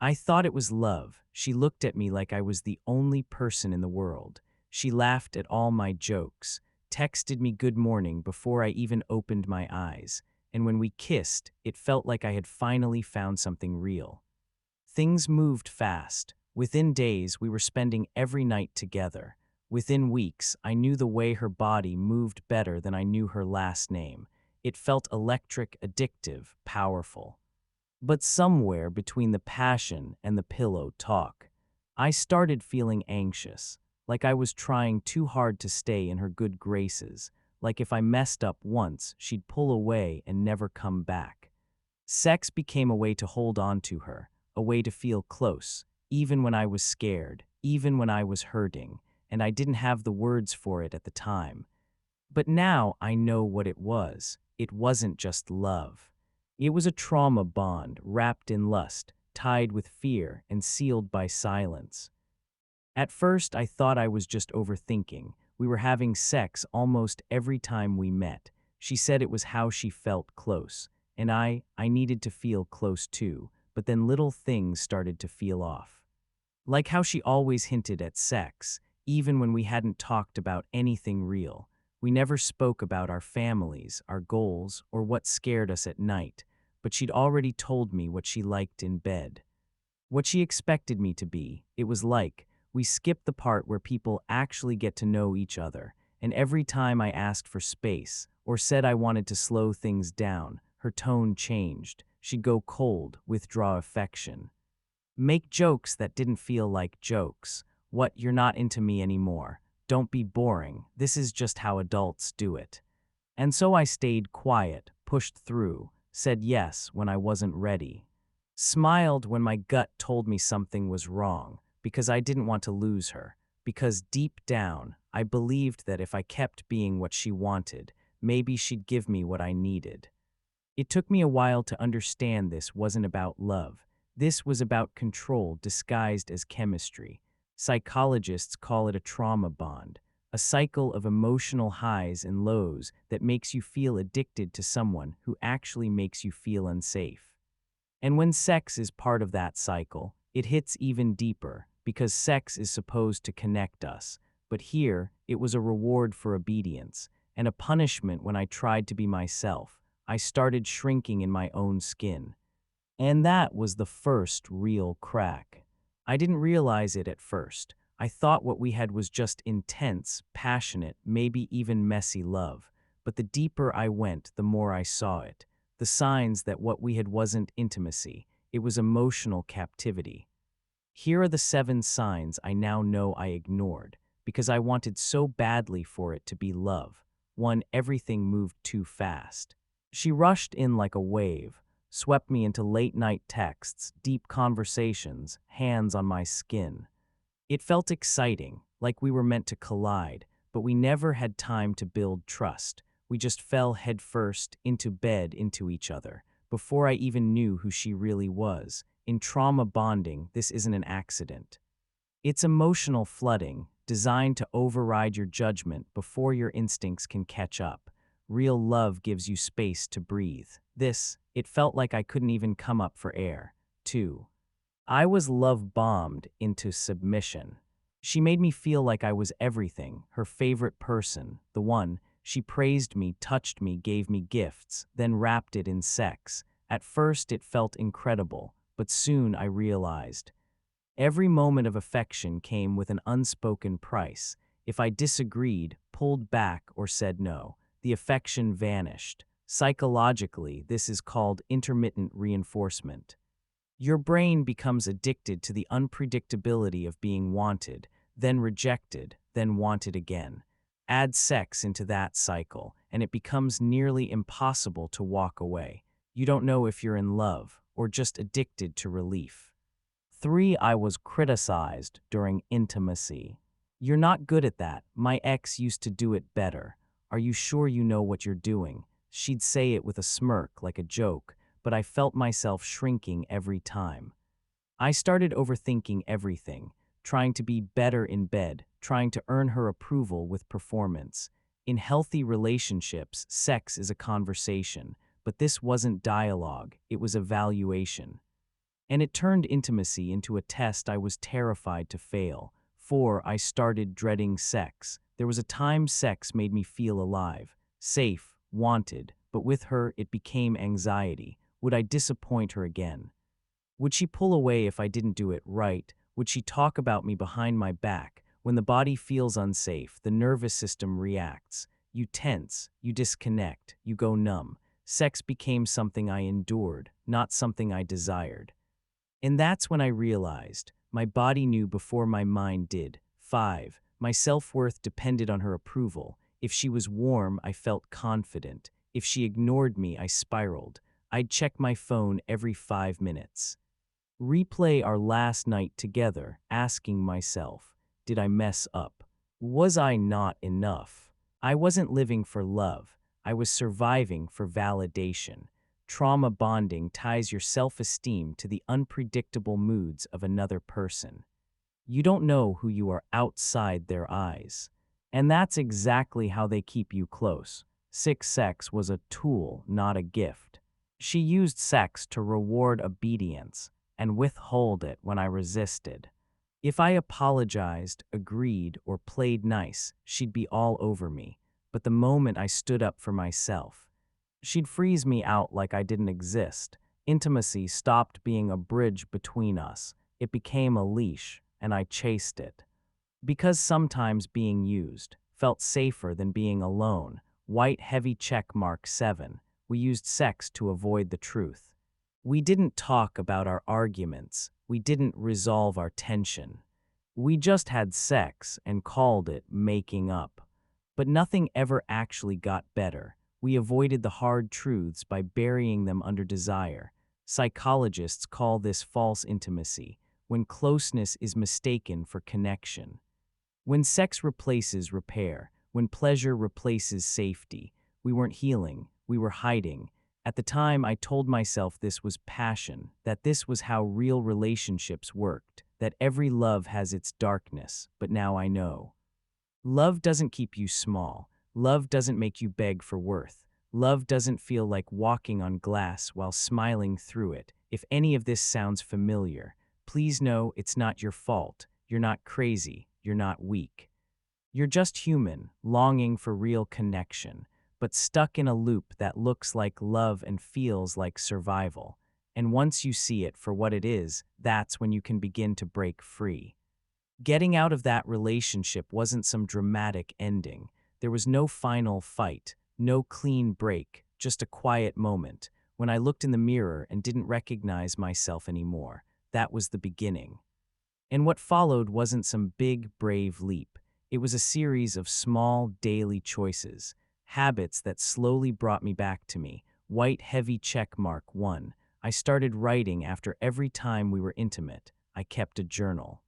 I thought it was love. She looked at me like I was the only person in the world. She laughed at all my jokes, texted me good morning before I even opened my eyes, and when we kissed, it felt like I had finally found something real. Things moved fast. Within days, we were spending every night together. Within weeks, I knew the way her body moved better than I knew her last name. It felt electric, addictive, powerful. But somewhere between the passion and the pillow talk, I started feeling anxious, like I was trying too hard to stay in her good graces, like if I messed up once, she'd pull away and never come back. Sex became a way to hold on to her, a way to feel close, even when I was scared, even when I was hurting, and I didn't have the words for it at the time. But now I know what it was. It wasn't just love. It was a trauma bond wrapped in lust, tied with fear, and sealed by silence. At first, I thought I was just overthinking. We were having sex almost every time we met. She said it was how she felt close. And I needed to feel close too. But then little things started to feel off. Like how she always hinted at sex, even when we hadn't talked about anything real. We never spoke about our families, our goals, or what scared us at night. But she'd already told me what she liked in bed. What she expected me to be. It was like, we skipped the part where people actually get to know each other, and every time I asked for space, or said I wanted to slow things down, her tone changed. She'd go cold, withdraw affection. Make jokes that didn't feel like jokes. What, you're not into me anymore. Don't be boring. This is just how adults do it. And so I stayed quiet, pushed through, said yes when I wasn't ready. Smiled when my gut told me something was wrong, because I didn't want to lose her. Because deep down, I believed that if I kept being what she wanted, maybe she'd give me what I needed. It took me a while to understand this wasn't about love. This was about control disguised as chemistry. Psychologists call it a trauma bond, a cycle of emotional highs and lows that makes you feel addicted to someone who actually makes you feel unsafe. And when sex is part of that cycle, it hits even deeper, because sex is supposed to connect us. But here, it was a reward for obedience, and a punishment when I tried to be myself. I started shrinking in my own skin. And that was the first real crack. I didn't realize it at first. I thought what we had was just intense, passionate, maybe even messy love. But the deeper I went, the more I saw it. The signs that what we had wasn't intimacy, it was emotional captivity. Here are the 7 signs I now know I ignored, because I wanted so badly for it to be love. 1. Everything moved too fast. She rushed in like a wave, swept me into late-night texts, deep conversations, hands on my skin. It felt exciting, like we were meant to collide, but we never had time to build trust. We just fell headfirst into bed into each other, before I even knew who she really was. In trauma bonding, this isn't an accident. It's emotional flooding, designed to override your judgment before your instincts can catch up. Real love gives you space to breathe. It felt like I couldn't even come up for air. 2. I was love-bombed into submission. She made me feel like I was everything, her favorite person, the one. She praised me, touched me, gave me gifts, then wrapped it in sex. At first it felt incredible, but soon I realized. Every moment of affection came with an unspoken price. If I disagreed, pulled back, or said no, the affection vanished. Psychologically, this is called intermittent reinforcement. Your brain becomes addicted to the unpredictability of being wanted, then rejected, then wanted again. Add sex into that cycle, and it becomes nearly impossible to walk away. You don't know if you're in love or just addicted to relief. 3. I was criticized during intimacy. You're not good at that. My ex used to do it better. Are you sure you know what you're doing? She'd say it with a smirk, like a joke, but I felt myself shrinking every time. I started overthinking everything, trying to be better in bed, trying to earn her approval with performance. In healthy relationships, sex is a conversation, but this wasn't dialogue, it was evaluation. And it turned intimacy into a test I was terrified to fail. 4. I started dreading sex. There was a time sex made me feel alive, safe, wanted, but with her it became anxiety. Would I disappoint her again? Would she pull away if I didn't do it right? Would she talk about me behind my back? When the body feels unsafe, the nervous system reacts. You tense, you disconnect, you go numb. Sex became something I endured, not something I desired. And that's when I realized my body knew before my mind did. 5. My self-worth depended on her approval. If she was warm, I felt confident. If she ignored me, I spiraled. I'd check my phone every 5 minutes. Replay our last night together, asking myself, did I mess up? Was I not enough? I wasn't living for love. I was surviving for validation. Trauma bonding ties your self-esteem to the unpredictable moods of another person. You don't know who you are outside their eyes. And that's exactly how they keep you close. 6. Sex was a tool, not a gift. She used sex to reward obedience and withhold it when I resisted. If I apologized, agreed, or played nice, she'd be all over me. But the moment I stood up for myself, she'd freeze me out like I didn't exist. Intimacy stopped being a bridge between us. It became a leash, and I chased it. Because sometimes being used felt safer than being alone. White heavy check mark 7. We used sex to avoid the truth. We didn't talk about our arguments. We didn't resolve our tension. We just had sex and called it making up. But nothing ever actually got better. We avoided the hard truths by burying them under desire. Psychologists call this false intimacy, when closeness is mistaken for connection. When sex replaces repair, when pleasure replaces safety, we weren't healing, we were hiding. At the time, I told myself this was passion, that this was how real relationships worked, that every love has its darkness, but now I know. Love doesn't keep you small. Love doesn't make you beg for worth. Love doesn't feel like walking on glass while smiling through it. If any of this sounds familiar, please know it's not your fault. You're not crazy. You're not weak. You're just human, longing for real connection, but stuck in a loop that looks like love and feels like survival. And once you see it for what it is, that's when you can begin to break free. Getting out of that relationship wasn't some dramatic ending. There was no final fight, no clean break, just a quiet moment. When I looked in the mirror and didn't recognize myself anymore, that was the beginning. And what followed wasn't some big, brave leap. It was a series of small, daily choices, habits that slowly brought me back to me. White, heavy check mark 1. I started writing after every time we were intimate. I kept a journal.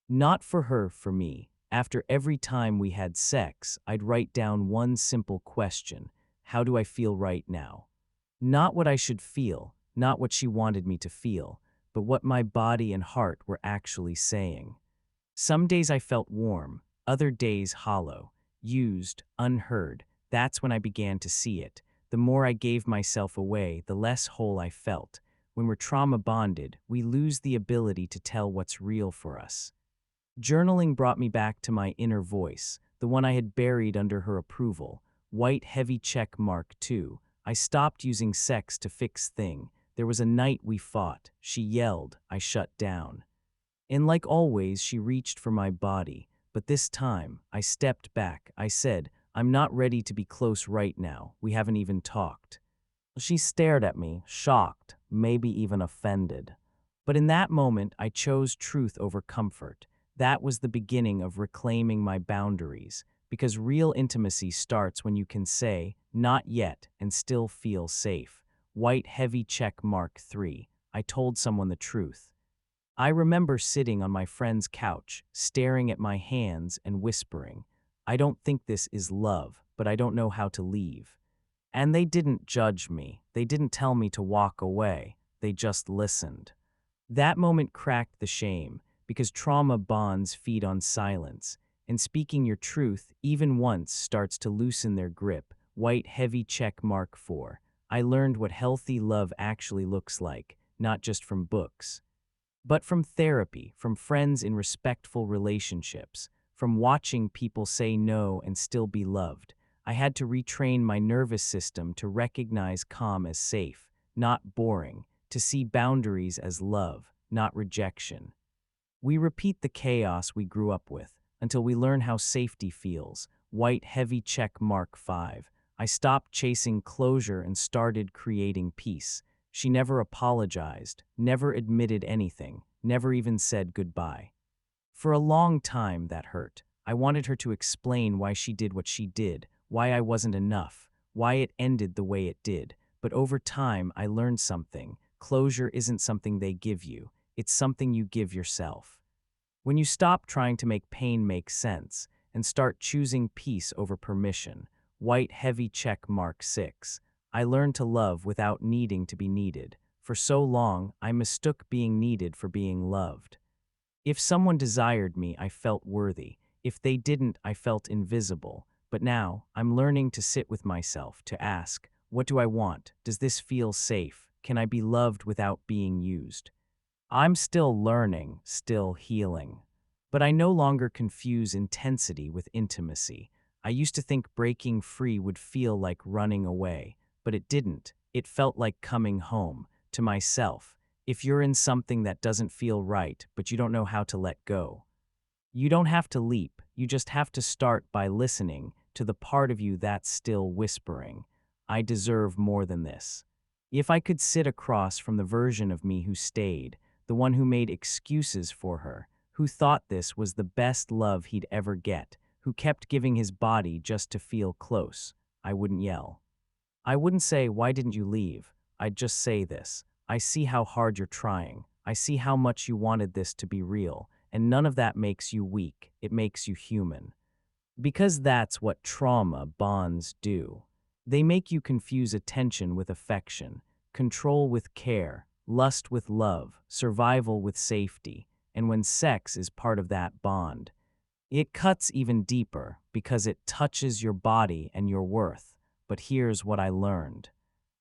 Not for her, for me. After every time we had sex, I'd write down one simple question. How do I feel right now? Not what I should feel, not what she wanted me to feel, but what my body and heart were actually saying. Some days I felt warm, other days hollow, used, unheard. That's when I began to see it. The more I gave myself away, the less whole I felt. When we're trauma bonded, we lose the ability to tell what's real for us. Journaling brought me back to my inner voice, the one I had buried under her approval. White heavy check mark 2. I stopped using sex to fix things. There was a night we fought. She yelled. I shut down. And like always, she reached for my body. But this time, I stepped back. I said, I'm not ready to be close right now. We haven't even talked. She stared at me, shocked, maybe even offended. But in that moment, I chose truth over comfort. That was the beginning of reclaiming my boundaries, because real intimacy starts when you can say, not yet, and still feel safe. White heavy check mark 3. I told someone the truth. I remember sitting on my friend's couch, staring at my hands and whispering, I don't think this is love, but I don't know how to leave. And they didn't judge me. They didn't tell me to walk away. They just listened. That moment cracked the shame, because trauma bonds feed on silence, and speaking your truth, even once, starts to loosen their grip. White heavy check mark 4. I learned what healthy love actually looks like. not just from books, but from therapy, from friends in respectful relationships, from watching people say no and still be loved. I had to retrain my nervous system to recognize calm as safe, not boring, to see boundaries as love, not rejection. We repeat the chaos we grew up with until we learn how safety feels. White heavy check mark 5. I stopped chasing closure and started creating peace. She never apologized, never admitted anything, never even said goodbye. For a long time, that hurt. I wanted her to explain why she did what she did, why I wasn't enough, why it ended the way it did. But over time, I learned something. Closure isn't something they give you, it's something you give yourself. When you stop trying to make pain make sense and start choosing peace over permission, white heavy check mark 6, I learned to love without needing to be needed. For so long, I mistook being needed for being loved. If someone desired me, I felt worthy. If they didn't, I felt invisible. But now, I'm learning to sit with myself, to ask, what do I want? Does this feel safe? Can I be loved without being used? I'm still learning, still healing. But I no longer confuse intensity with intimacy. I used to think breaking free would feel like running away, but it didn't. It felt like coming home, to myself. If you're in something that doesn't feel right, but you don't know how to let go, you don't have to leap. You just have to start by listening to the part of you that's still whispering, I deserve more than this. If I could sit across from the version of me who stayed, the one who made excuses for her, who thought this was the best love he'd ever get, who kept giving his body just to feel close, I wouldn't yell. I wouldn't say, why didn't you leave? I'd just say this. I see how hard you're trying. I see how much you wanted this to be real, and none of that makes you weak. It makes you human. Because that's what trauma bonds do. They make you confuse attention with affection, control with care, lust with love, survival with safety, and when sex is part of that bond, it cuts even deeper because it touches your body and your worth. But here's what I learned.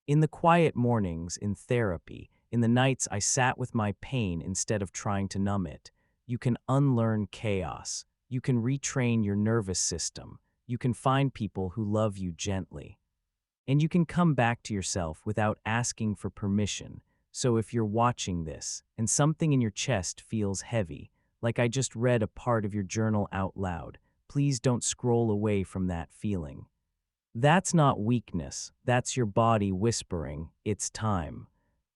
In the quiet mornings, in therapy, in the nights I sat with my pain instead of trying to numb it, you can unlearn chaos. You can retrain your nervous system. You can find people who love you gently. And you can come back to yourself without asking for permission. So if you're watching this and something in your chest feels heavy, like I just read a part of your journal out loud, please don't scroll away from that feeling. That's not weakness. That's your body whispering, it's time.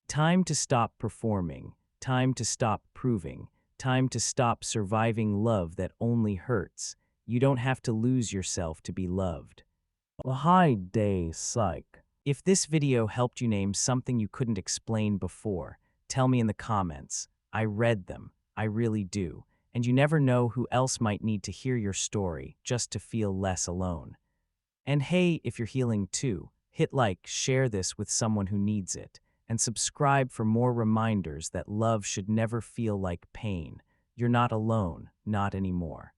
Time to stop performing. Time to stop proving. Time to stop surviving love that only hurts. You don't have to lose yourself to be loved. Hi day, Psych. If this video helped you name something you couldn't explain before, tell me in the comments. I read them. I really do. And you never know who else might need to hear your story just to feel less alone. And hey, if you're healing too, hit like, share this with someone who needs it, and subscribe for more reminders that love should never feel like pain. You're not alone, not anymore.